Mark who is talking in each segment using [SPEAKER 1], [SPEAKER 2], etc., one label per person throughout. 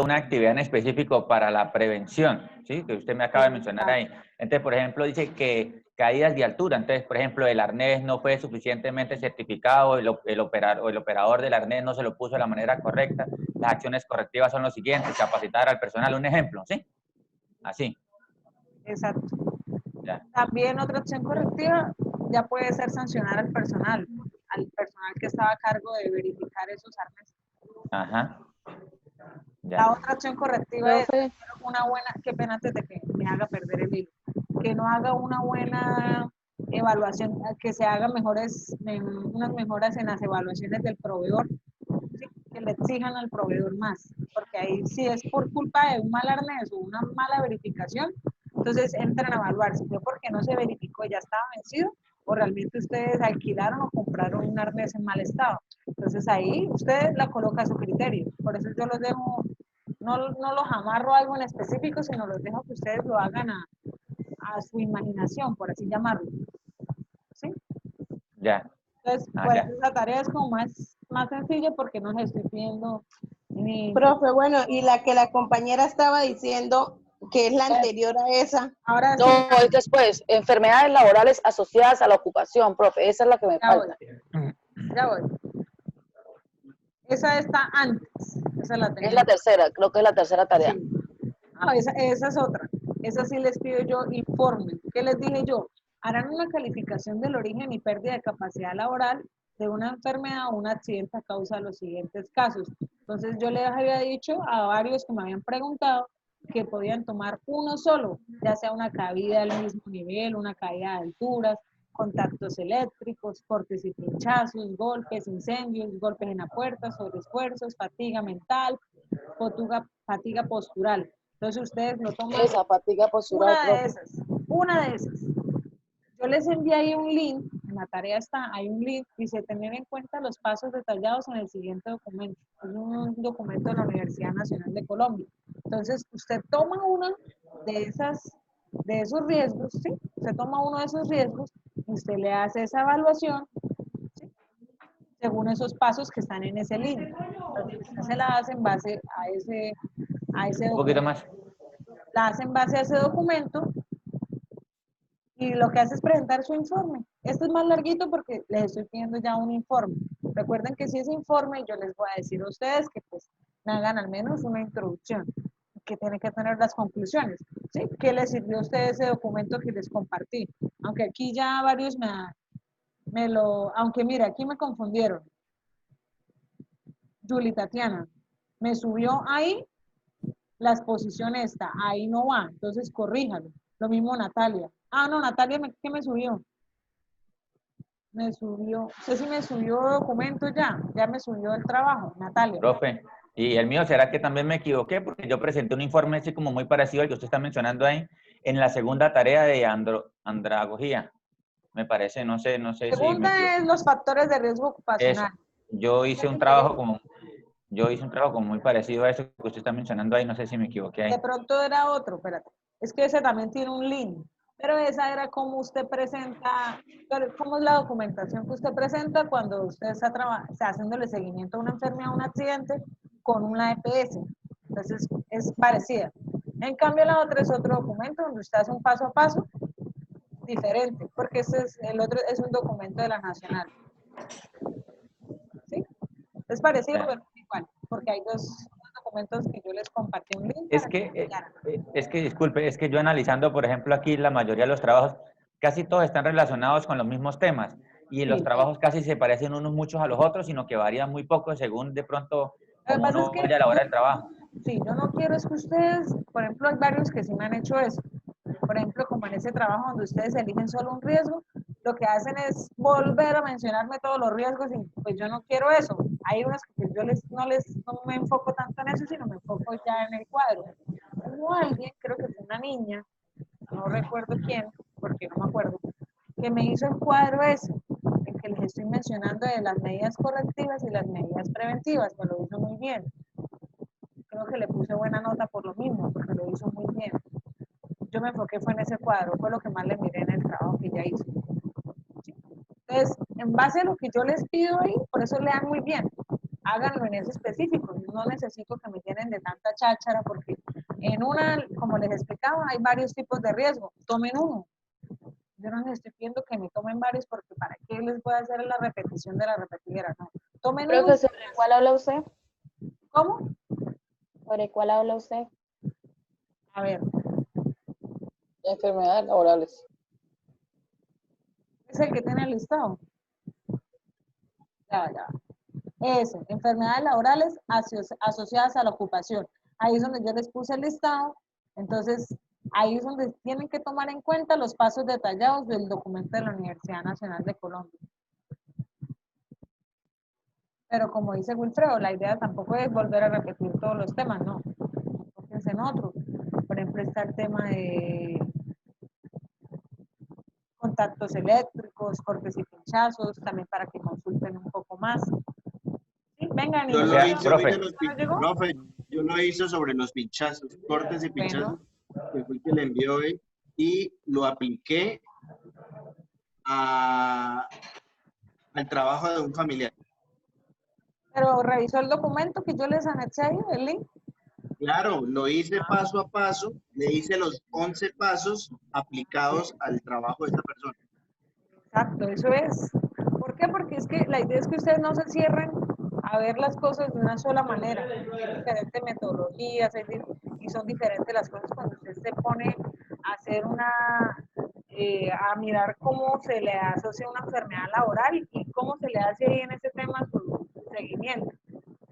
[SPEAKER 1] una actividad en específico para la prevención, ¿sí? Que usted me acaba de mencionar ahí. Entonces, por ejemplo, dice que caídas de altura. Entonces, por ejemplo, el arnés no fue suficientemente certificado, el operador del arnés no se lo puso de la manera correcta. Las acciones correctivas son los siguientes: capacitar al personal. Un ejemplo, ¿sí? Así.
[SPEAKER 2] Exacto.
[SPEAKER 1] Ya.
[SPEAKER 2] También otra acción correctiva ya puede ser sancionar al personal que estaba a cargo de verificar esos arneses.
[SPEAKER 1] Ajá. Ya.
[SPEAKER 2] La otra acción correctiva es
[SPEAKER 3] Profe,
[SPEAKER 2] una buena, qué pena antes de que me haga perder el hilo, que no haga una buena evaluación, que se haga unas mejoras en las evaluaciones del proveedor, ¿sí? Que le exijan al proveedor más, porque ahí si es por culpa de un mal arnés o una mala verificación, entonces entran a evaluar si fue porque no se verificó, ya estaba vencido, o realmente ustedes alquilaron o compraron un arnés en mal estado. Entonces ahí usted la coloca a su criterio. Por eso yo los dejo, no los amarro a algo en específico, sino los dejo que ustedes lo hagan a su imaginación, por así llamarlo. ¿Sí?
[SPEAKER 1] Ya.
[SPEAKER 2] Entonces, pues esa tarea es como más sencilla porque no les estoy pidiendo ni...
[SPEAKER 3] profe, bueno, y la que la compañera estaba diciendo, que es la anterior a esa.
[SPEAKER 2] Ahora
[SPEAKER 4] No,
[SPEAKER 2] sí,
[SPEAKER 4] es después. Enfermedades laborales asociadas a la ocupación, profe. Esa es la que me
[SPEAKER 2] ya voy,
[SPEAKER 4] falta.
[SPEAKER 2] ya voy. Esa está antes, esa la
[SPEAKER 4] Es
[SPEAKER 2] tenemos.
[SPEAKER 4] la tercera, creo que es la tercera tarea.
[SPEAKER 2] Sí. Esa es otra. Esa sí les pido yo informe. ¿Qué les dije yo? Harán una calificación del origen y pérdida de capacidad laboral de una enfermedad o un accidente a causa de los siguientes casos. Entonces yo les había dicho a varios que me habían preguntado que podían tomar uno solo, ya sea una caída al mismo nivel, una caída de alturas, contactos eléctricos, cortes y pinchazos, golpes, incendios, golpes en la puerta, sobreesfuerzos, fatiga mental, fatiga postural. Entonces ustedes lo toman
[SPEAKER 4] Esa, fatiga postural, profe.
[SPEAKER 2] una de esas. Yo les envié ahí un link, en la tarea está, hay un link, dice tener en cuenta los pasos detallados en el siguiente documento. Es un documento de la Universidad Nacional de Colombia. Entonces, usted toma una de esos riesgos, ¿sí? Usted toma uno de esos riesgos y usted le hace esa evaluación, ¿sí? Según esos pasos que están en ese link. Entonces, usted se la hace en base a ese
[SPEAKER 1] Un poquito
[SPEAKER 2] documento.
[SPEAKER 1] más.
[SPEAKER 2] La hace en base a ese documento y lo que hace es presentar su informe. Este es más larguito porque les estoy pidiendo ya un informe. Recuerden que si es informe, yo les voy a decir a ustedes que pues me hagan al menos una introducción, que tienen que tener las conclusiones, ¿sí? ¿Qué les sirvió a ustedes ese documento que les compartí? Aunque aquí ya varios aunque mira, aquí me confundieron. Julie Tatiana, me subió ahí la exposición esta, ahí no va, entonces corríjalo. Lo mismo Natalia. Ah, no, Natalia, ¿qué me subió? Me subió, sé si me subió documento ya me subió el trabajo, Natalia.
[SPEAKER 1] Profe, y el mío, ¿será que también me equivoqué? Porque yo presenté un informe así como muy parecido al que usted está mencionando ahí, en la segunda tarea de andragogía. Me parece, no sé si me
[SPEAKER 2] Segunda
[SPEAKER 1] equivoqué.
[SPEAKER 2] es los factores de riesgo
[SPEAKER 1] Eso.
[SPEAKER 2] ocupacional.
[SPEAKER 1] Yo
[SPEAKER 2] Es
[SPEAKER 1] hice un trabajo
[SPEAKER 2] diferente.
[SPEAKER 1] como, yo hice un trabajo como muy parecido a eso que usted está mencionando ahí, no sé si me equivoqué
[SPEAKER 2] De
[SPEAKER 1] ahí.
[SPEAKER 2] pronto era otro, espérate. Es que ese también tiene un link, pero esa era como usted presenta, cómo es la documentación que usted presenta cuando usted está haciéndole seguimiento a una enfermedad, a un accidente con una EPS. Entonces es parecida. En cambio la otra es otro documento donde usted hace un paso a paso diferente, porque el otro es un documento de la Nacional. ¿Sí? Es parecido,
[SPEAKER 1] Ya.
[SPEAKER 2] pero no igual, porque hay dos documentos que yo les compartí un link
[SPEAKER 1] Es
[SPEAKER 2] para que
[SPEAKER 1] que,
[SPEAKER 2] miraran.
[SPEAKER 1] disculpe, es que yo analizando, por ejemplo, aquí la mayoría de los trabajos, casi todos están relacionados con los mismos temas y los
[SPEAKER 2] Sí.
[SPEAKER 1] trabajos casi se parecen unos muchos a los otros, sino que varían muy poco según de pronto
[SPEAKER 2] Lo que
[SPEAKER 1] como
[SPEAKER 2] pasa es
[SPEAKER 1] uno
[SPEAKER 2] que
[SPEAKER 1] vaya a la hora del trabajo.
[SPEAKER 2] sí, yo no quiero es que ustedes, por ejemplo, hay varios que sí me han hecho eso. Por ejemplo, como en ese trabajo donde ustedes eligen solo un riesgo, lo que hacen es volver a mencionarme todos los riesgos y pues yo no quiero eso. Hay unos que pues, no me enfoco tanto en eso, sino me enfoco ya en el cuadro. Hubo alguien, creo que fue una niña, no recuerdo quién, porque no me acuerdo, que me hizo el cuadro ese, el que les estoy mencionando de las medidas correctivas y las medidas preventivas, me lo hizo muy bien. Creo que le puse buena nota por lo mismo, porque lo hizo muy bien. Yo me enfoqué fue en ese cuadro, fue lo que más le miré en el trabajo que ella hizo. ¿Sí? Entonces, en base a lo que yo les pido ahí, por eso lean muy bien, háganlo en ese específico, no necesito que me llenen de tanta cháchara porque en una, como les explicaba, hay varios tipos de riesgo. Tomen uno. Yo no les estoy pidiendo que me tomen varios porque para qué les voy a hacer la repetición de la repetidera, no. Tomen uno.
[SPEAKER 4] Profesor, ¿de cuál habla usted?
[SPEAKER 2] ¿Cómo?
[SPEAKER 4] ¿Sobre cuál habla usted?
[SPEAKER 2] A ver,
[SPEAKER 4] Enfermedades laborales.
[SPEAKER 2] es el que tiene el listado. Ya. Ese, enfermedades laborales asociadas a la ocupación. Ahí es donde yo les puse el listado. Entonces, ahí es donde tienen que tomar en cuenta los pasos detallados del documento de la Universidad Nacional de Colombia. Pero como dice Wilfredo, la idea tampoco es volver a repetir todos los temas, no. Enfóquense en otro. Por ejemplo, está el tema de contactos eléctricos, cortes y pinchazos, también para que consulten un poco más. Sí, vengan y
[SPEAKER 1] Yo lo hice,
[SPEAKER 2] profe.
[SPEAKER 5] Profe, yo lo hice sobre los pinchazos, cortes y pinchazos, que fue el que le envió hoy, y lo apliqué al trabajo de un familiar.
[SPEAKER 2] Pero revisó el documento que yo les anexé ahí, el link.
[SPEAKER 5] Claro, lo hice paso a paso, le hice los 11 pasos aplicados al trabajo de esta persona.
[SPEAKER 2] Exacto, eso es. ¿Por qué? Porque es que la idea es que ustedes no se cierren a ver las cosas de una sola manera. Hay diferentes metodologías y son diferentes las cosas cuando usted se pone a hacer a mirar cómo se le asocia una enfermedad laboral y cómo se le hace ahí en ese tema su seguimiento.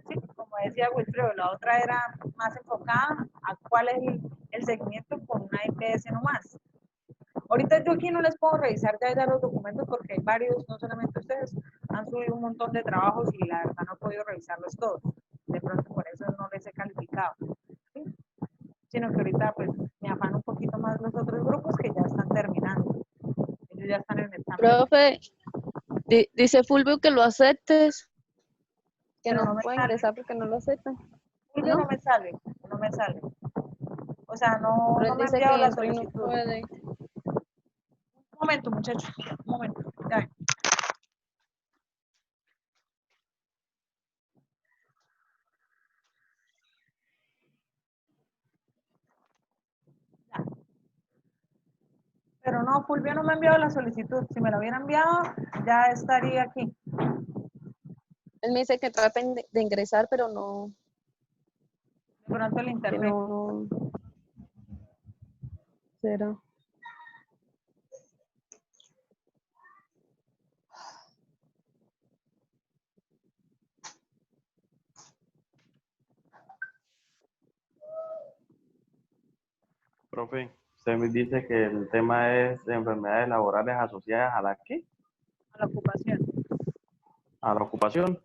[SPEAKER 2] ¿Sí? Como decía Wilfredo, la otra era más enfocada a cuál es el seguimiento con una IPS nomás. Ahorita yo aquí no les puedo revisar ya los documentos porque hay varios, no solamente ustedes, han subido un montón de trabajos y la verdad no he podido revisarlos todos. De pronto por eso no les he calificado. ¿Sí? Sino que ahorita pues me afano un poquito más los otros grupos que ya están terminando. Ellos ya están en el examen.
[SPEAKER 6] Profe, dice Fulvio que lo aceptes, que
[SPEAKER 2] Pero
[SPEAKER 6] no
[SPEAKER 2] no me
[SPEAKER 6] puede
[SPEAKER 2] sale.
[SPEAKER 6] ingresar porque no lo aceptan.
[SPEAKER 2] Fulvio
[SPEAKER 6] ¿No?
[SPEAKER 2] no me sale, no me sale. O sea, no
[SPEAKER 6] Pero él
[SPEAKER 2] me ha
[SPEAKER 6] dice
[SPEAKER 2] enviado
[SPEAKER 6] que
[SPEAKER 2] la
[SPEAKER 6] entró y no
[SPEAKER 2] solicitud.
[SPEAKER 6] puede.
[SPEAKER 2] Un momento, muchachos, un momento. Ya. Pero no, Fulvio no me ha enviado la solicitud. Si me la hubiera enviado, ya estaría aquí.
[SPEAKER 6] Él me dice que traten de ingresar, pero no,
[SPEAKER 2] De pronto el
[SPEAKER 6] que
[SPEAKER 2] internet.
[SPEAKER 6] no. Será.
[SPEAKER 7] Profe, usted me dice que el tema es de enfermedades laborales asociadas a la ¿qué?
[SPEAKER 2] A la ocupación.
[SPEAKER 7] A la ocupación.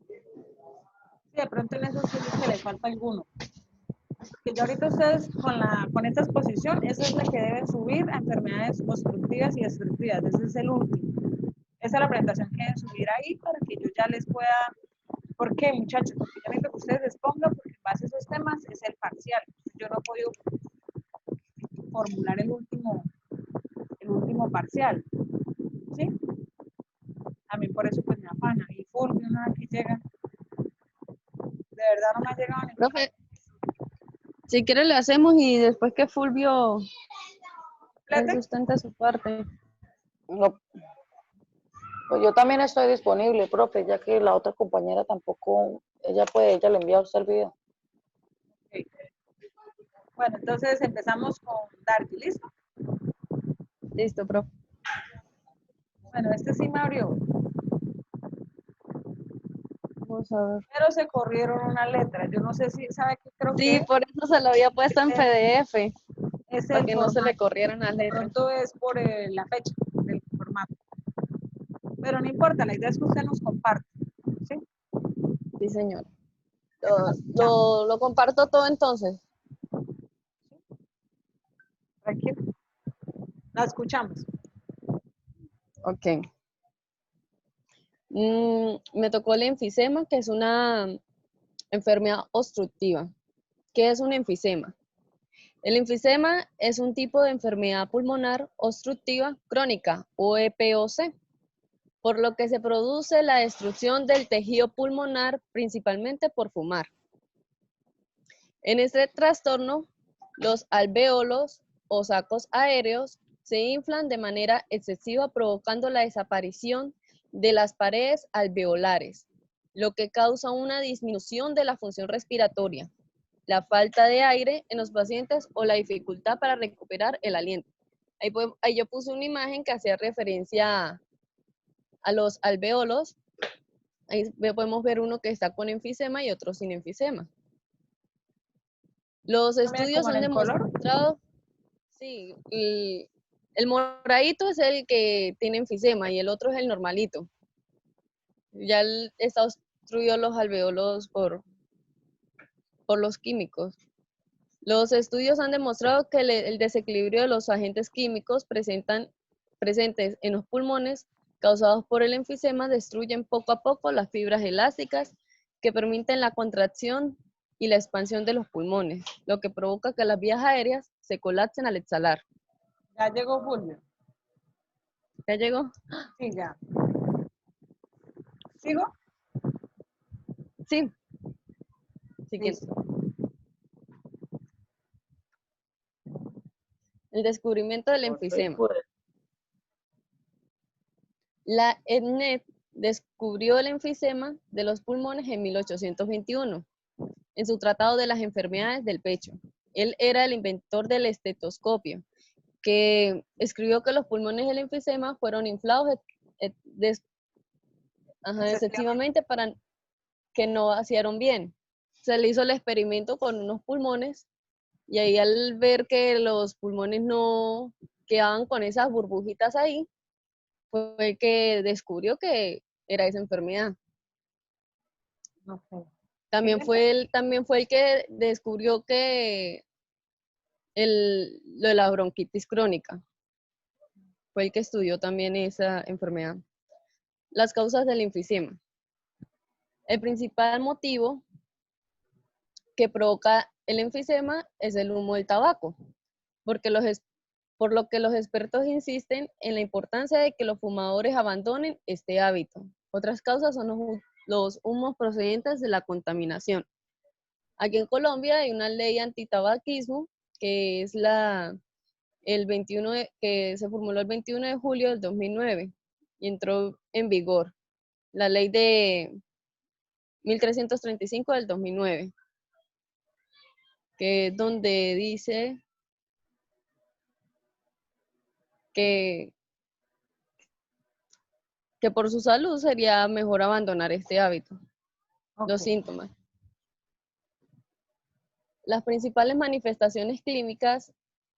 [SPEAKER 2] Sí, de pronto en eso sí es que le falta alguno. Que ya ahorita ustedes con esta exposición, esa es la que deben subir a enfermedades obstructivas y destructivas. Ese es el último. Esa es la presentación que deben subir ahí para que yo ya les pueda. ¿Por qué, muchachos? Porque yo necesito que ustedes les pongan, porque en base a esos temas es el parcial. Yo no he podido formular el último parcial. ¿Sí? A mí por eso pues me afana. Y Fulvio, nada que llega. De verdad no me ha llegado ningún.
[SPEAKER 6] Profe, si quiere le hacemos y después que Fulvio él sustenta su parte.
[SPEAKER 4] No, pues yo también estoy disponible, profe, ya que la otra compañera tampoco, ella le envía a usted el video.
[SPEAKER 2] Okay. Bueno, entonces empezamos con Darky, ¿listo?
[SPEAKER 6] Listo, profe.
[SPEAKER 2] Bueno, este sí me abrió.
[SPEAKER 6] Vamos a ver.
[SPEAKER 2] Pero se corrieron una letra. Yo no sé si, ¿sabe qué? Creo
[SPEAKER 6] Sí,
[SPEAKER 2] que
[SPEAKER 6] por eso se lo había puesto en PDF,
[SPEAKER 2] es
[SPEAKER 6] para
[SPEAKER 2] el
[SPEAKER 6] que no se le
[SPEAKER 2] formato.
[SPEAKER 6] corrieran las
[SPEAKER 2] De
[SPEAKER 6] letras.
[SPEAKER 2] pronto es por la fecha del formato. Pero no importa, la idea es que usted nos comparte. ¿Sí?
[SPEAKER 6] Sí, señor. Lo comparto todo entonces.
[SPEAKER 2] Tranquilo. La escuchamos.
[SPEAKER 6] Ok. Me tocó el enfisema, que es una enfermedad obstructiva. ¿Qué es un enfisema? El enfisema es un tipo de enfermedad pulmonar obstructiva crónica, o EPOC, por lo que se produce la destrucción del tejido pulmonar principalmente por fumar. En este trastorno, los alvéolos o sacos aéreos se inflan de manera excesiva, provocando la desaparición de las paredes alveolares, lo que causa una disminución de la función respiratoria, la falta de aire en los pacientes o la dificultad para recuperar el aliento. Ahí yo puse una imagen que hacía referencia a los alvéolos. Ahí podemos ver uno que está con enfisema y otro sin enfisema. Los estudios
[SPEAKER 2] como en
[SPEAKER 6] han
[SPEAKER 2] el color.
[SPEAKER 6] demostrado, sí, el moradito es el que tiene enfisema y el otro es el normalito. Ya está obstruido los alvéolos por los químicos. Los estudios han demostrado que el desequilibrio de los agentes químicos presentes en los pulmones causados por el enfisema destruyen poco a poco las fibras elásticas que permiten la contracción y la expansión de los pulmones, lo que provoca que las vías aéreas se colapsen al exhalar.
[SPEAKER 2] Ya llegó Fulvio.
[SPEAKER 6] ¿Ya llegó?
[SPEAKER 2] Sí, ya. ¿Sigo?
[SPEAKER 6] Sí. Si quieres.
[SPEAKER 2] Listo.
[SPEAKER 6] El descubrimiento del enfisema. La ENNET descubrió el enfisema de los pulmones en 1821, en su tratado de las enfermedades del pecho. Él era el inventor del estetoscopio, que escribió que los pulmones del enfisema fueron inflados excesivamente para que no vaciaron bien. Se le hizo el experimento con unos pulmones y ahí al ver que los pulmones no quedaban con esas burbujitas ahí, fue que descubrió que era esa enfermedad.
[SPEAKER 2] Okay.
[SPEAKER 6] También fue el que descubrió que lo de la bronquitis crónica. Fue el que estudió también esa enfermedad. Las causas del enfisema. El principal motivo que provoca el enfisema es el humo del tabaco, por lo que los expertos insisten en la importancia de que los fumadores abandonen este hábito. Otras causas son los humos procedentes de la contaminación. Aquí en Colombia hay una ley antitabaquismo que es que se formuló el 21 de julio del 2009 y entró en vigor. La ley de 1335 del 2009, que es donde dice que por su salud sería mejor abandonar este hábito.
[SPEAKER 2] Okay.
[SPEAKER 6] Los síntomas. Las principales manifestaciones clínicas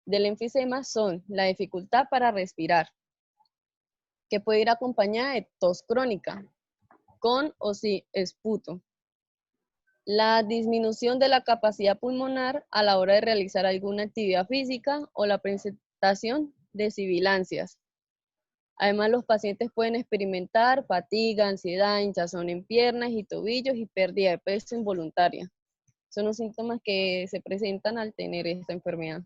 [SPEAKER 6] del enfisema son la dificultad para respirar, que puede ir acompañada de tos crónica, con o sin esputo. La disminución de la capacidad pulmonar a la hora de realizar alguna actividad física o la presentación de sibilancias. Además, los pacientes pueden experimentar fatiga, ansiedad, hinchazón en piernas y tobillos y pérdida de peso involuntaria. Son los síntomas que se presentan al tener esta enfermedad.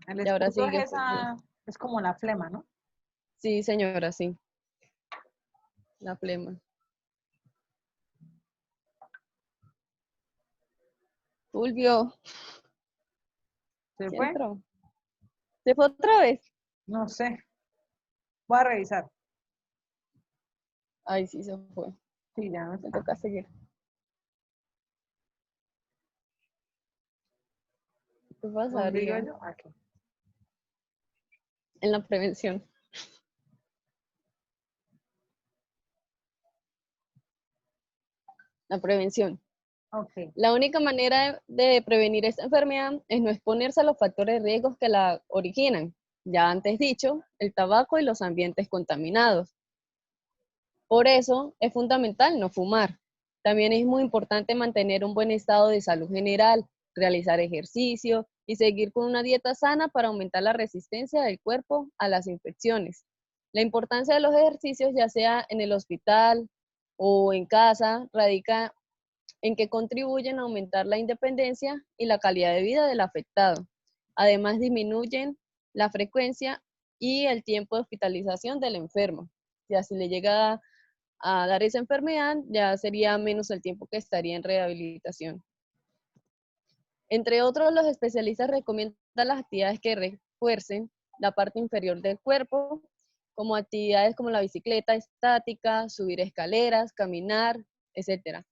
[SPEAKER 2] El
[SPEAKER 6] Y ahora
[SPEAKER 2] esputo
[SPEAKER 6] sigue.
[SPEAKER 2] es como la flema, ¿no?
[SPEAKER 6] Sí, señora, sí. La flema. Fulvio.
[SPEAKER 2] ¿Se
[SPEAKER 6] ¿Sí
[SPEAKER 2] fue?
[SPEAKER 6] entró? ¿Se fue otra vez?
[SPEAKER 2] No sé. Voy a revisar.
[SPEAKER 6] Ay, sí, se fue.
[SPEAKER 2] Sí, ya no
[SPEAKER 6] Me
[SPEAKER 2] está.
[SPEAKER 6] toca seguir. ¿Qué
[SPEAKER 2] ¿Dónde digo
[SPEAKER 6] pasaría
[SPEAKER 2] yo? Aquí.
[SPEAKER 6] en la prevención? La prevención.
[SPEAKER 2] Okay.
[SPEAKER 6] La única manera de prevenir esta enfermedad es no exponerse a los factores de riesgo que la originan. Ya antes dicho, el tabaco y los ambientes contaminados. Por eso es fundamental no fumar. También es muy importante mantener un buen estado de salud general, realizar ejercicio y seguir con una dieta sana para aumentar la resistencia del cuerpo a las infecciones. La importancia de los ejercicios, ya sea en el hospital o en casa, radica en que contribuyen a aumentar la independencia y la calidad de vida del afectado. Además, disminuyen la frecuencia y el tiempo de hospitalización del enfermo. Ya si le llega a dar esa enfermedad, ya sería menos el tiempo que estaría en rehabilitación. Entre otros, los especialistas recomiendan las actividades que refuercen la parte inferior del cuerpo, como actividades como la bicicleta estática, subir escaleras, caminar, etc.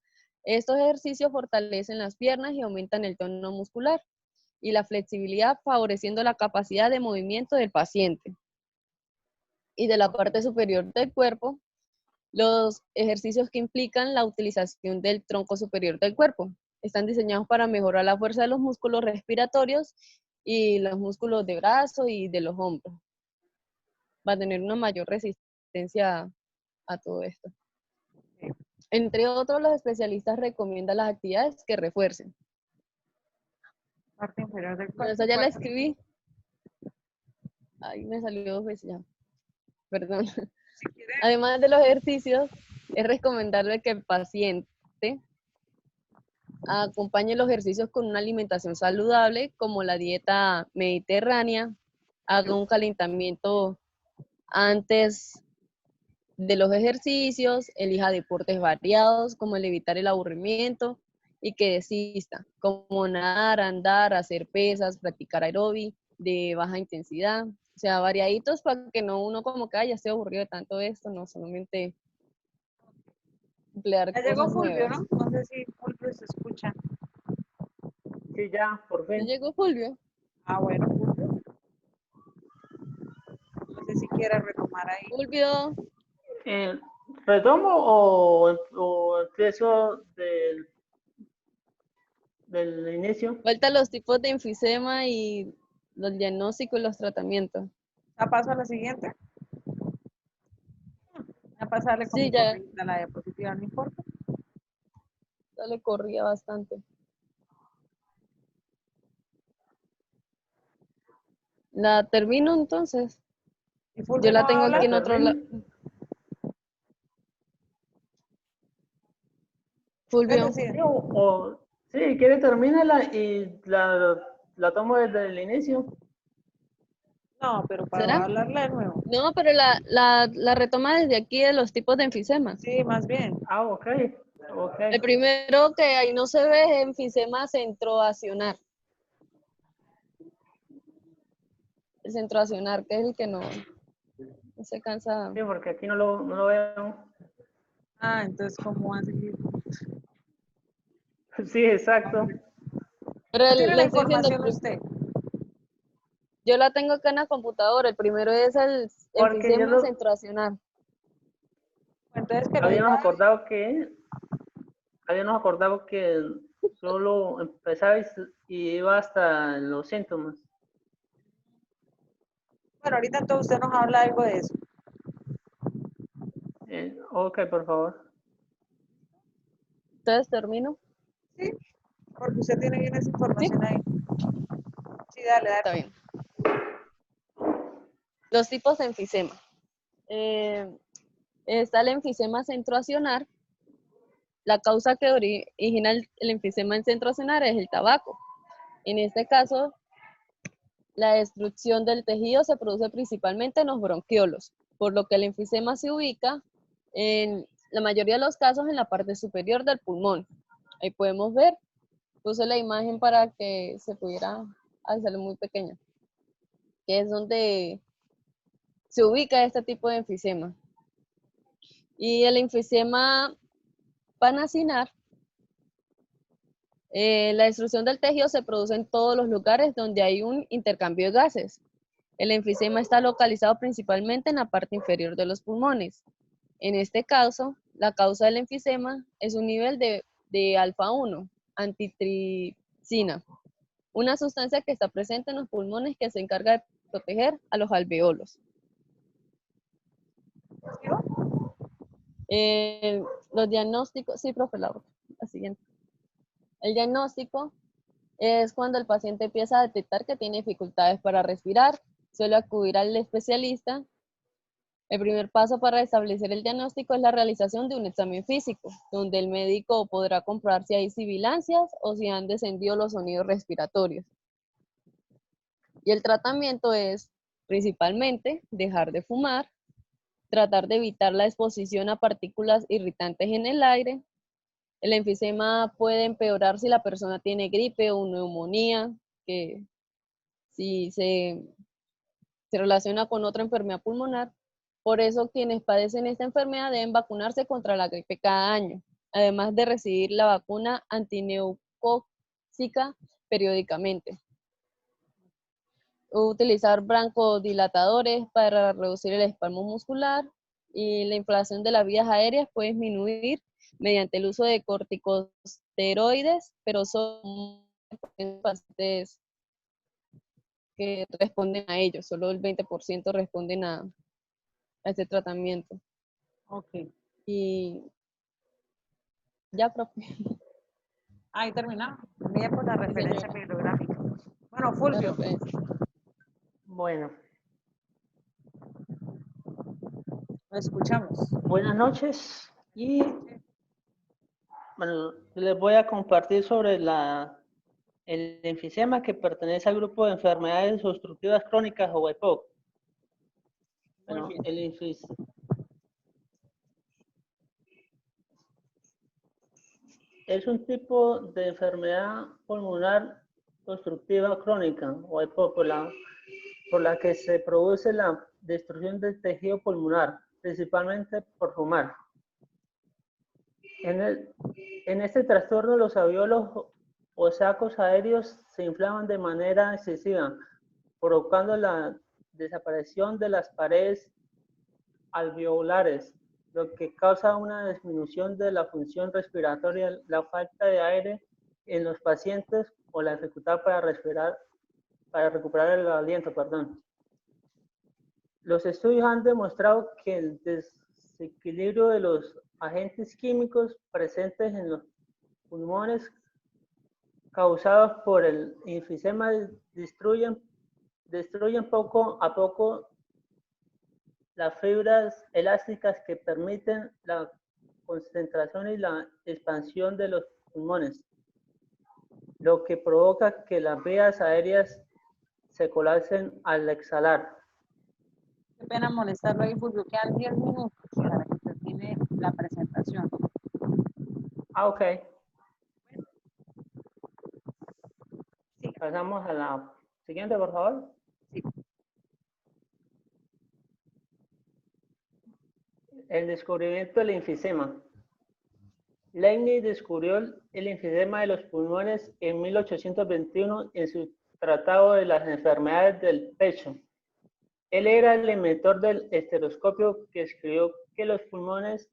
[SPEAKER 6] Estos ejercicios fortalecen las piernas y aumentan el tono muscular y la flexibilidad, favoreciendo la capacidad de movimiento del paciente. Y de la parte superior del cuerpo, los ejercicios que implican la utilización del tronco superior del cuerpo. Están diseñados para mejorar la fuerza de los músculos respiratorios y los músculos de brazo y de los hombros. Va a tener una mayor resistencia a todo esto. Entre otros, los especialistas recomiendan las actividades que refuercen.
[SPEAKER 2] Parte inferior del
[SPEAKER 6] Pero
[SPEAKER 2] cuerpo.
[SPEAKER 6] esa ya la escribí. Ahí me salió 2 veces ya. Perdón.
[SPEAKER 2] Si quiere,
[SPEAKER 6] Además de los ejercicios, es recomendable que el paciente acompañe los ejercicios con una alimentación saludable, como la dieta mediterránea, haga un calentamiento antes de los ejercicios, elija deportes variados, como el evitar el aburrimiento y que desista, como nadar, andar, hacer pesas, practicar aeróbic de baja intensidad, o sea, variaditos para que no uno como que ya esté aburrido de tanto esto, no solamente emplear
[SPEAKER 2] ya llegó
[SPEAKER 6] cosas
[SPEAKER 2] Fulvio,
[SPEAKER 6] nuevas.
[SPEAKER 2] ¿no? No sé si Fulvio se escucha.
[SPEAKER 8] Sí, ya, por
[SPEAKER 6] ¿Ya
[SPEAKER 8] fin.
[SPEAKER 6] llegó Fulvio?
[SPEAKER 2] Ah, bueno, Fulvio. No sé si quiere retomar ahí.
[SPEAKER 6] Fulvio,
[SPEAKER 8] ¿Retomo o empiezo del inicio?
[SPEAKER 6] falta los tipos de enfisema y los diagnósticos y los tratamientos.
[SPEAKER 2] ¿Ya paso a la siguiente? A pasarle con
[SPEAKER 6] Sí,
[SPEAKER 2] mi
[SPEAKER 6] ya,
[SPEAKER 2] corrida a la diapositiva, no importa.
[SPEAKER 6] ya le corría bastante. La termino entonces.
[SPEAKER 2] ¿Y
[SPEAKER 6] Yo
[SPEAKER 2] Fulvio no
[SPEAKER 6] la
[SPEAKER 2] va a
[SPEAKER 6] tengo aquí
[SPEAKER 2] hablar?
[SPEAKER 6] en otro lado.
[SPEAKER 2] Usted
[SPEAKER 6] Fulvio,
[SPEAKER 2] decide.
[SPEAKER 8] Sí, sí, quiere termínala y la tomo desde el inicio.
[SPEAKER 2] No, pero para
[SPEAKER 6] ¿será?
[SPEAKER 2] hablarle de nuevo.
[SPEAKER 6] No, pero la retoma desde aquí de los tipos de enfisema.
[SPEAKER 2] Sí, más bien.
[SPEAKER 8] Ah, ok. Ok.
[SPEAKER 6] El primero que ahí no se ve es enfisema centroacionar. El centroacionar, que es el que no se cansa.
[SPEAKER 8] Sí, porque aquí no lo veo.
[SPEAKER 2] Ah, entonces, ¿cómo hace?
[SPEAKER 8] Sí, exacto.
[SPEAKER 6] Pero
[SPEAKER 2] No tiene
[SPEAKER 6] le
[SPEAKER 2] la
[SPEAKER 6] estoy diciendo,
[SPEAKER 2] información usted.
[SPEAKER 6] yo la tengo acá en la computadora. El primero es el
[SPEAKER 8] Porque
[SPEAKER 6] enfisema centroacionar.
[SPEAKER 2] Entonces, que lo
[SPEAKER 8] habíamos
[SPEAKER 2] diga.
[SPEAKER 8] acordado que solo empezaba y iba hasta los síntomas.
[SPEAKER 2] Bueno, ahorita entonces usted nos habla algo de eso.
[SPEAKER 8] Ok, por favor.
[SPEAKER 6] Entonces termino.
[SPEAKER 2] Sí, porque usted tiene bien esa
[SPEAKER 6] Sí,
[SPEAKER 2] información ahí. Sí, dale,
[SPEAKER 6] está
[SPEAKER 2] dale.
[SPEAKER 6] bien. Los tipos de enfisema. Está el enfisema centroacionar. La causa que origina el enfisema centroacionar es el tabaco. En este caso, la destrucción del tejido se produce principalmente en los bronquiolos, por lo que el enfisema se ubica en la mayoría de los casos en la parte superior del pulmón. Ahí podemos ver, puse la imagen para que se pudiera hacerlo muy pequeña, que es donde se ubica este tipo de enfisema. Y el enfisema panacinar, la destrucción del tejido se produce en todos los lugares donde hay un intercambio de gases. El enfisema está localizado principalmente en la parte inferior de los pulmones. En este caso, la causa del enfisema es un nivel de alfa-1, antitripsina, una sustancia que está presente en los pulmones que se encarga de proteger a los alveolos. Los diagnósticos, sí, profe, la siguiente. El diagnóstico es cuando el paciente empieza a detectar que tiene dificultades para respirar, suele acudir al especialista. El primer paso para establecer el diagnóstico es la realización de un examen físico, donde el médico podrá comprobar si hay sibilancias o si han descendido los sonidos respiratorios. Y el tratamiento es principalmente dejar de fumar, tratar de evitar la exposición a partículas irritantes en el aire. El enfisema puede empeorar si la persona tiene gripe o neumonía, que si se relaciona con otra enfermedad pulmonar. Por eso quienes padecen esta enfermedad deben vacunarse contra la gripe cada año, además de recibir la vacuna antineucóxica periódicamente. Utilizar broncodilatadores para reducir el espasmo muscular, y la inflamación de las vías aéreas puede disminuir mediante el uso de corticosteroides, pero son pacientes que responden a ellos, solo el 20% responden a este tratamiento.
[SPEAKER 2] Ok.
[SPEAKER 6] Y ya, profe.
[SPEAKER 2] Ahí terminamos. Bien por la referencia bibliográfica. Bueno, Fulvio.
[SPEAKER 8] Bueno,
[SPEAKER 2] Lo escuchamos.
[SPEAKER 8] buenas noches y bueno, les voy a compartir sobre el enfisema, que pertenece al grupo de enfermedades obstructivas crónicas o EPOC. Bueno,
[SPEAKER 2] Muy bien.
[SPEAKER 8] el enfisema es un tipo de enfermedad pulmonar obstructiva crónica o EPOC por la que se produce la destrucción del tejido pulmonar, principalmente por fumar. En este trastorno, los alvéolos o sacos aéreos se inflaman de manera excesiva, provocando la desaparición de las paredes alveolares, lo que causa una disminución de la función respiratoria, la falta de aire en los pacientes o la dificultad para recuperar el aliento, perdón. Los estudios han demostrado que el desequilibrio de los agentes químicos presentes en los pulmones causados por el enfisema destruyen poco a poco las fibras elásticas que permiten la concentración y la expansión de los pulmones, lo que provoca que las vías aéreas se colapsen al exhalar.
[SPEAKER 2] Qué pena molestarlo ahí, Fulvio. Quedan 10 minutos para que termine la presentación.
[SPEAKER 8] Ah, ok. Sí. Pasamos a la siguiente, por favor.
[SPEAKER 2] Sí.
[SPEAKER 8] El descubrimiento del enfisema. Leibniz descubrió el enfisema de los pulmones en 1821 en su Tratado de las Enfermedades del Pecho. Él era el inventor del estetoscopio, que escribió que los pulmones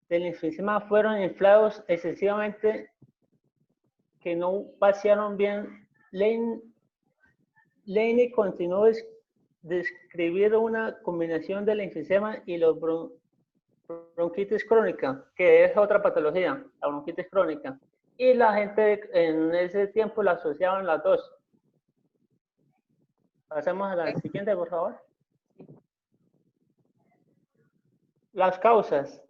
[SPEAKER 8] del enfisema fueron inflados excesivamente, que no vaciaron bien. Leibniz continuó describiendo una combinación del enfisema y los bronquitis crónica, que es otra patología, la bronquitis crónica. Y la gente en ese tiempo la asociaban las dos. Pasemos a la siguiente, por favor. Las causas.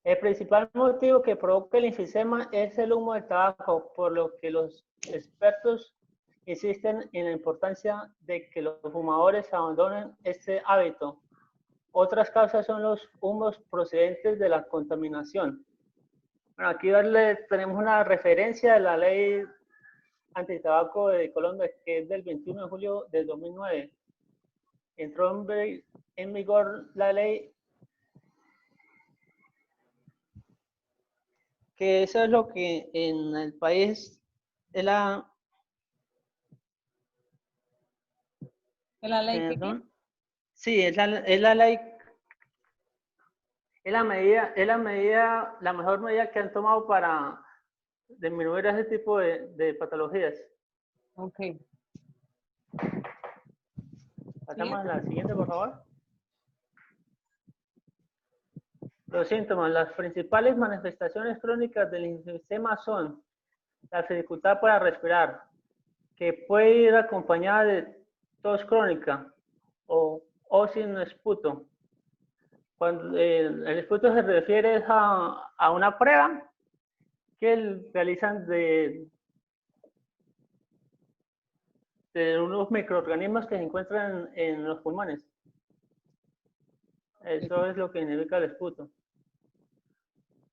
[SPEAKER 8] El principal motivo que provoca el enfisema es el humo del tabaco, por lo que los expertos insisten en la importancia de que los fumadores abandonen este hábito. Otras causas son los humos procedentes de la contaminación. Bueno, aquí tenemos una referencia de la ley antitabaco de Colombia, que es del 21 de julio del 2009. Entró en vigor la ley, que eso es lo que en el país es la...
[SPEAKER 2] ¿Es la ley que qué?
[SPEAKER 8] Sí, es la ley, es la medida, la mejor medida que han tomado para disminuir ese tipo de patologías.
[SPEAKER 2] Ok.
[SPEAKER 8] Pasamos a la siguiente, por favor. Los síntomas. Las principales manifestaciones crónicas del enfisema son la dificultad para respirar, que puede ir acompañada de tos crónica o sin esputo. Cuando el esputo se refiere a una prueba que realizan de de unos microorganismos que se encuentran en los pulmones. Eso es lo que significa el esputo.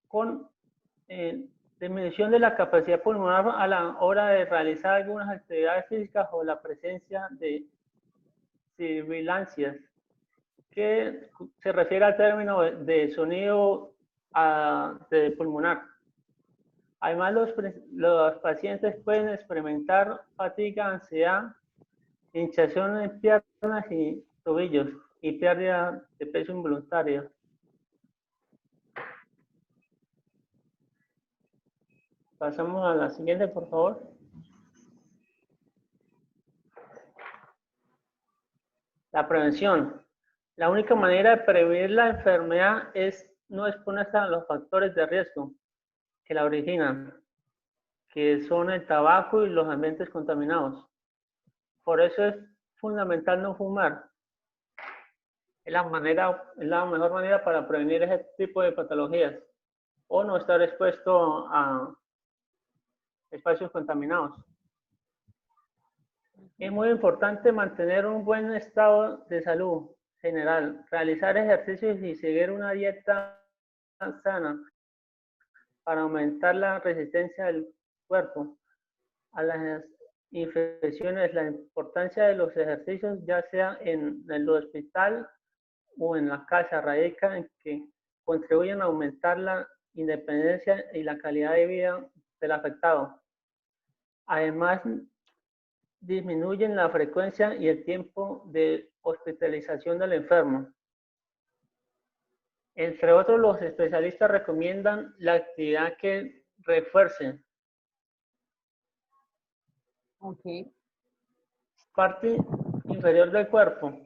[SPEAKER 8] Con disminución de la capacidad pulmonar a la hora de realizar algunas actividades físicas o la presencia de sibilancias, que se refiere al término de sonido de pulmonar. Además, los pacientes pueden experimentar fatiga, ansiedad, hinchazón en piernas y tobillos y pérdida de peso involuntaria. Pasamos a la siguiente, por favor. La prevención. La única manera de prevenir la enfermedad es no exponerse a los factores de riesgo que la originan, que son el tabaco y los ambientes contaminados. Por eso es fundamental no fumar. Es la mejor manera para prevenir ese tipo de patologías o no estar expuesto a espacios contaminados. Es muy importante mantener un buen estado de salud general, realizar ejercicios y seguir una dieta sana para aumentar la resistencia del cuerpo a las infecciones. La importancia de los ejercicios, ya sea en el hospital o en la casa, radica en que contribuyen a aumentar la independencia y la calidad de vida del afectado. Además, disminuyen la frecuencia y el tiempo de hospitalización del enfermo. Entre otros, los especialistas recomiendan la actividad que refuerce.
[SPEAKER 2] Ok.
[SPEAKER 8] Parte inferior del cuerpo.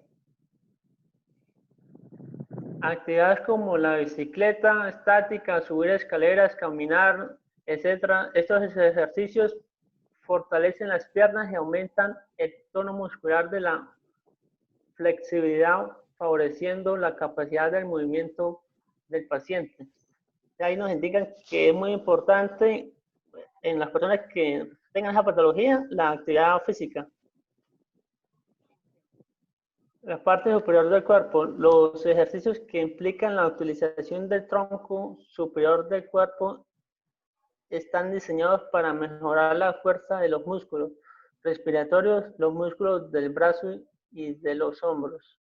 [SPEAKER 8] Actividades como la bicicleta estática, subir escaleras, caminar, etc. Estos ejercicios fortalecen las piernas y aumentan el tono muscular de la flexibilidad, favoreciendo la capacidad del movimiento del paciente. Ahí nos indican que es muy importante en las personas que tengan esa patología la actividad física. La parte superior del cuerpo, los ejercicios que implican la utilización del tronco superior del cuerpo están diseñados para mejorar la fuerza de los músculos respiratorios, los músculos del brazo y de los hombros.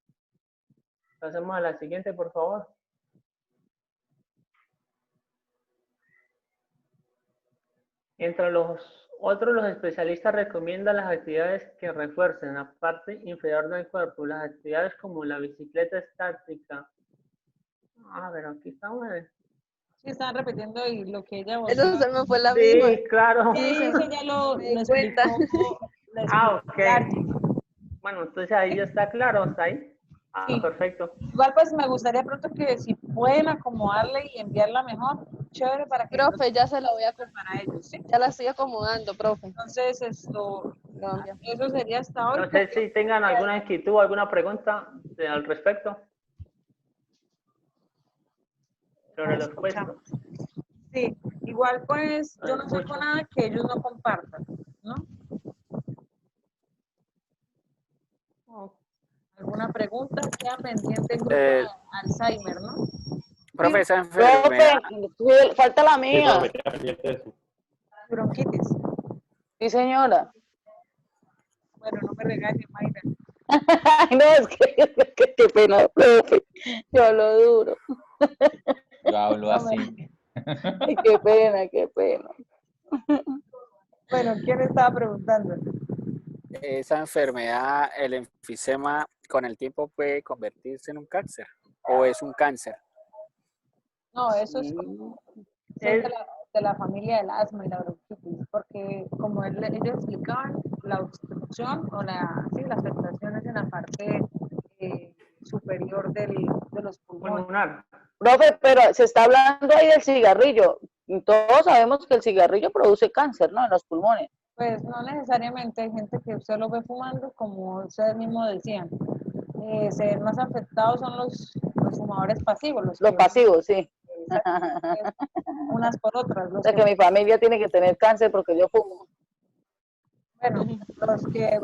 [SPEAKER 8] Pasemos a la siguiente, por favor. Entre los otros, los especialistas recomiendan las actividades que refuercen la parte inferior del cuerpo, las actividades como la bicicleta estática. A ver, aquí estamos.
[SPEAKER 2] Sí, están repitiendo y lo que ella
[SPEAKER 6] Eso
[SPEAKER 2] volvió.
[SPEAKER 6] se me fue la misma.
[SPEAKER 8] Sí, claro.
[SPEAKER 2] Sí, eso ya lo
[SPEAKER 6] Me di
[SPEAKER 2] explicó. Lo explicó
[SPEAKER 8] Ok.
[SPEAKER 2] Archie.
[SPEAKER 8] Bueno, entonces ahí ya está claro, ¿está ahí?
[SPEAKER 2] Sí.
[SPEAKER 8] Perfecto.
[SPEAKER 2] Igual pues me gustaría pronto que si pueden acomodarle y enviarla mejor, chévere para que
[SPEAKER 6] Profe, ya se la voy a acomodar.
[SPEAKER 2] para ellos, ¿sí?
[SPEAKER 6] Ya la estoy acomodando, profe.
[SPEAKER 2] Entonces
[SPEAKER 6] Gracias.
[SPEAKER 2] eso sería hasta ahora.
[SPEAKER 8] No sé si tengan alguna inquietud o alguna pregunta al respecto sobre los puestos.
[SPEAKER 2] Sí, igual pues yo no saco nada que ellos no compartan, ¿no? ¿Alguna pregunta? Queda pendiente el grupo de Alzheimer, ¿no?
[SPEAKER 9] Profe, esa
[SPEAKER 4] Profe,
[SPEAKER 9] enfermedad.
[SPEAKER 4] falta la mía.
[SPEAKER 2] Bronquitis.
[SPEAKER 4] Sí, señora.
[SPEAKER 2] Bueno, no me regañes, Mayra.
[SPEAKER 4] Ay, no, es que qué pena, profe. Yo hablo duro.
[SPEAKER 1] Yo hablo así.
[SPEAKER 4] Ay, qué pena, qué pena.
[SPEAKER 2] Bueno, ¿quién estaba preguntando?
[SPEAKER 9] Esa enfermedad, el enfisema, con el tiempo puede convertirse en un cáncer o es un cáncer.
[SPEAKER 2] No, eso es de la familia del asma y la bronquitis, porque como ellos explicaban, la obstrucción o la afectación es en la parte superior de los pulmones.
[SPEAKER 8] Pulmonar.
[SPEAKER 4] Profe, pero se está hablando ahí del cigarrillo. Todos sabemos que el cigarrillo produce cáncer, ¿no? En los pulmones.
[SPEAKER 2] Pues no necesariamente, hay gente que usted lo ve fumando, como ustedes mismos decían. Se ven más afectados son los fumadores pasivos.
[SPEAKER 4] Los pasivos, sí.
[SPEAKER 2] Unas por otras.
[SPEAKER 4] O sea que mi familia tiene que tener cáncer porque yo fumo.
[SPEAKER 2] Bueno,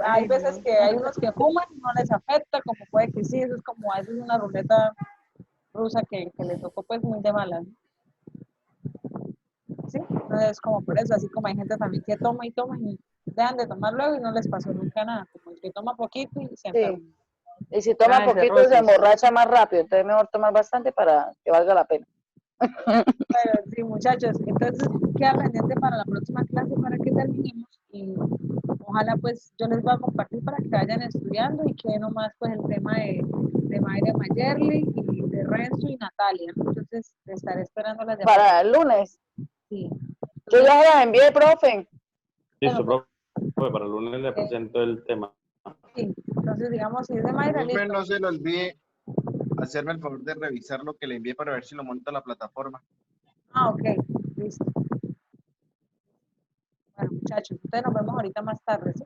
[SPEAKER 2] hay veces que hay unos que fuman, no les afecta, como puede que sí, eso es como a veces una ruleta rusa que le tocó pues muy de malas. ¿Sí? Entonces es como por eso, así como hay gente también que toma y toma y dejan de tomar luego y no les pasó nunca nada, como el que toma poquito y se enferma.
[SPEAKER 4] Sí. Y si toma
[SPEAKER 8] Gracias,
[SPEAKER 4] poquito
[SPEAKER 8] Rosy.
[SPEAKER 4] se emborracha más rápido, entonces es mejor tomar bastante para que valga la pena.
[SPEAKER 2] Bueno, sí, muchachos, entonces queda pendiente para la próxima clase para que terminemos y ojalá pues yo les voy a compartir para que vayan estudiando y que nomás pues el tema de Mayra Mayerly y de Renzo y Natalia, ¿no? Entonces estaré esperando las llamadas.
[SPEAKER 4] Para el lunes.
[SPEAKER 2] Sí.
[SPEAKER 4] Yo ya se las envié, profe.
[SPEAKER 7] Listo, profe. Para el lunes le presento el tema.
[SPEAKER 2] Sí, entonces digamos, si es de Mayra,
[SPEAKER 5] Profe,
[SPEAKER 2] listo.
[SPEAKER 5] no se le olvide hacerme el favor de revisar lo que le envié para ver si lo monta a la plataforma.
[SPEAKER 2] Ah, ok, listo. Bueno, muchachos, entonces nos vemos ahorita más tarde, ¿sí?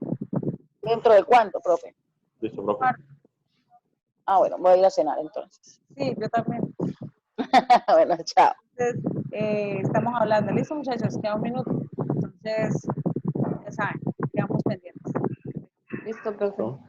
[SPEAKER 4] ¿Dentro de cuánto, profe?
[SPEAKER 7] Listo, profe.
[SPEAKER 4] Ah, bueno, voy a ir a cenar entonces.
[SPEAKER 2] Sí, yo también.
[SPEAKER 4] Bueno, chao.
[SPEAKER 2] Entonces, estamos hablando. ¿Listo, muchachos? Queda un minuto. Entonces, ya saben, quedamos pendientes.
[SPEAKER 6] Listo, profe.
[SPEAKER 7] ¿No?